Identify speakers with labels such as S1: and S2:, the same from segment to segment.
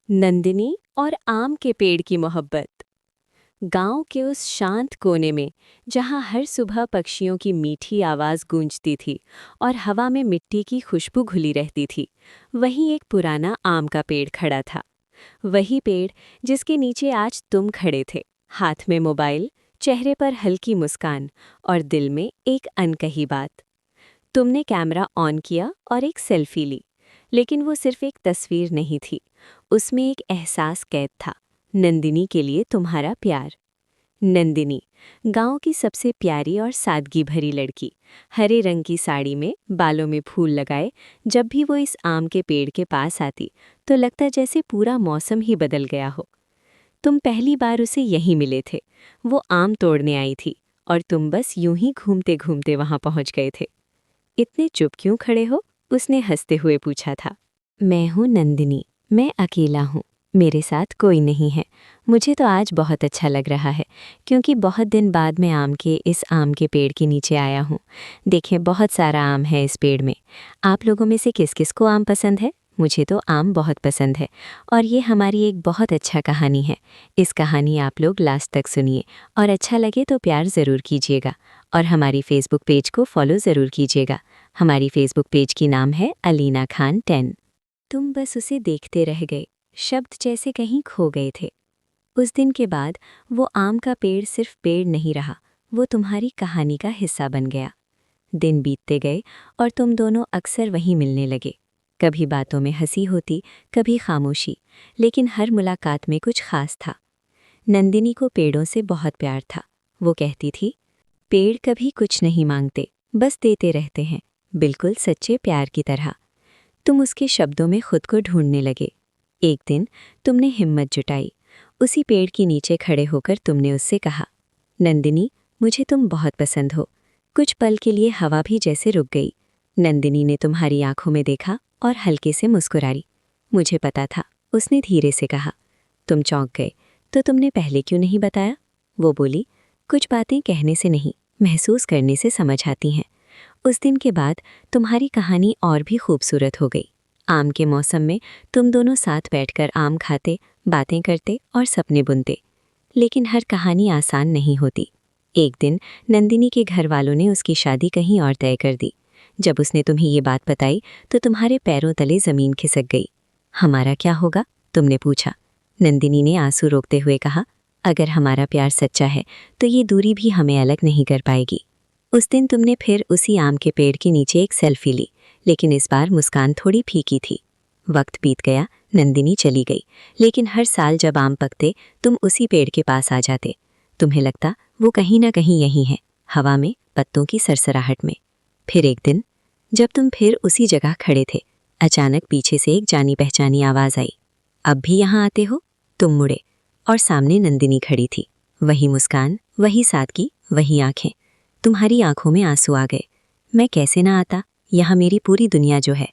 S1: नंदिनी और आम के पेड़ की मोहब्बत। गांव के उस शांत कोने में जहां हर सुबह पक्षियों की मीठी आवाज गूंजती थी और हवा में मिट्टी की खुशबू घुली रहती थी, वहीं एक पुराना आम का पेड़ खड़ा था। वही पेड़ जिसके नीचे आज तुम खड़े थे, हाथ में मोबाइल, चेहरे पर हल्की मुस्कान और दिल में एक अनकही बात। तुमने कैमरा ऑन किया और एक सेल्फी ली, लेकिन वो सिर्फ एक तस्वीर नहीं थी, उसमें एक एहसास कैद था। नंदिनी के लिए तुम्हारा प्यार। नंदिनी, गांव की सबसे प्यारी और सादगी भरी लड़की, हरे रंग की साड़ी में, बालों में फूल लगाए, जब भी वो इस आम के पेड़ के पास आती तो लगता जैसे पूरा मौसम ही बदल गया हो। तुम पहली बार उसे यहीं मिले थे, वो आम तोड़ने आई थी और तुम बस यूं ही घूमते घूमते वहां पहुंच गए थे। इतने चुप क्यों खड़े हो? उसने हंसते हुए पूछा था। मैं हूँ नंदिनी, मैं अकेला हूँ, मेरे साथ कोई नहीं है। मुझे तो आज बहुत अच्छा लग रहा है, क्योंकि बहुत दिन बाद मैं इस आम के पेड़ के नीचे आया हूँ। देखें, बहुत सारा आम है इस पेड़ में। आप लोगों में से किस किस को आम पसंद है? मुझे तो आम बहुत पसंद है। और ये हमारी एक बहुत अच्छा कहानी है। इस कहानी आप लोग लास्ट तक सुनिए, और अच्छा लगे तो प्यार ज़रूर कीजिएगा, और हमारी फेसबुक पेज को फॉलो ज़रूर कीजिएगा। हमारी फेसबुक पेज की नाम है अलीना खान 10। तुम बस उसे देखते रह गए, शब्द जैसे कहीं खो गए थे। उस दिन के बाद वो आम का पेड़ सिर्फ पेड़ नहीं रहा, वो तुम्हारी कहानी का हिस्सा बन गया। दिन बीतते गए और तुम दोनों अक्सर वहीं मिलने लगे। कभी बातों में हंसी होती, कभी खामोशी, लेकिन हर मुलाकात में कुछ खास था। नंदिनी को पेड़ों से बहुत प्यार था। वो कहती थी, पेड़ कभी कुछ नहीं मांगते, बस देते रहते हैं, बिल्कुल सच्चे प्यार की तरह। तुम उसके शब्दों में खुद को ढूंढने लगे। एक दिन तुमने हिम्मत जुटाई। उसी पेड़ के नीचे खड़े होकर तुमने उससे कहा, नंदिनी, मुझे तुम बहुत पसंद हो। कुछ पल के लिए हवा भी जैसे रुक गई। नंदिनी ने तुम्हारी आंखों में देखा और हल्के से मुस्कुराई। मुझे पता था, उसने धीरे से कहा। तुम चौंक गए, तो तुमने पहले क्यों नहीं बताया? वो बोली, कुछ बातें कहने से नहीं, महसूस करने से समझ आती हैं। उस दिन के बाद तुम्हारी कहानी और भी खूबसूरत हो गई। आम के मौसम में तुम दोनों साथ बैठकर आम खाते, बातें करते और सपने बुनते। लेकिन हर कहानी आसान नहीं होती। एक दिन नंदिनी के घर वालों ने उसकी शादी कहीं और तय कर दी। जब उसने तुम्हें ये बात बताई तो तुम्हारे पैरों तले ज़मीन खिसक गई। हमारा क्या होगा? तुमने पूछा। नंदिनी ने आंसू रोकते हुए कहा, अगर हमारा प्यार सच्चा है तो ये दूरी भी हमें अलग नहीं कर पाएगी। उस दिन तुमने फिर उसी आम के पेड़ के नीचे एक सेल्फी ली, लेकिन इस बार मुस्कान थोड़ी फीकी थी। वक्त बीत गया, नंदिनी चली गई, लेकिन हर साल जब आम पकते तुम उसी पेड़ के पास आ जाते। तुम्हें लगता वो कहीं ना कहीं यहीं है, हवा में, पत्तों की सरसराहट में। फिर एक दिन जब तुम फिर उसी जगह खड़े थे, अचानक पीछे से एक जानी पहचानी आवाज़ आई, अब भी यहाँ आते हो? तुम मुड़े और सामने नंदिनी खड़ी थी। वही मुस्कान, वही सादगी, वही आंखें। तुम्हारी आंखों में आंसू आ गए। मैं कैसे ना आता, यहाँ मेरी पूरी दुनिया जो है।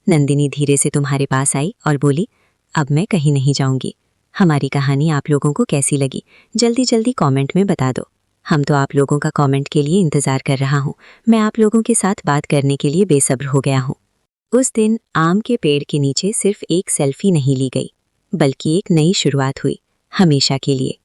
S1: नंदिनी धीरे से तुम्हारे पास आई और बोली, अब मैं कहीं नहीं जाऊंगी। हमारी कहानी आप लोगों को कैसी लगी, जल्दी जल्दी कमेंट में बता दो। हम तो आप लोगों का कमेंट के लिए इंतज़ार कर रहा हूँ। मैं आप लोगों के साथ बात करने के लिए बेसब्र हो गया हूँ। उस दिन आम के पेड़ के नीचे सिर्फ एक सेल्फी नहीं ली गई, बल्कि एक नई शुरुआत हुई, हमेशा के लिए।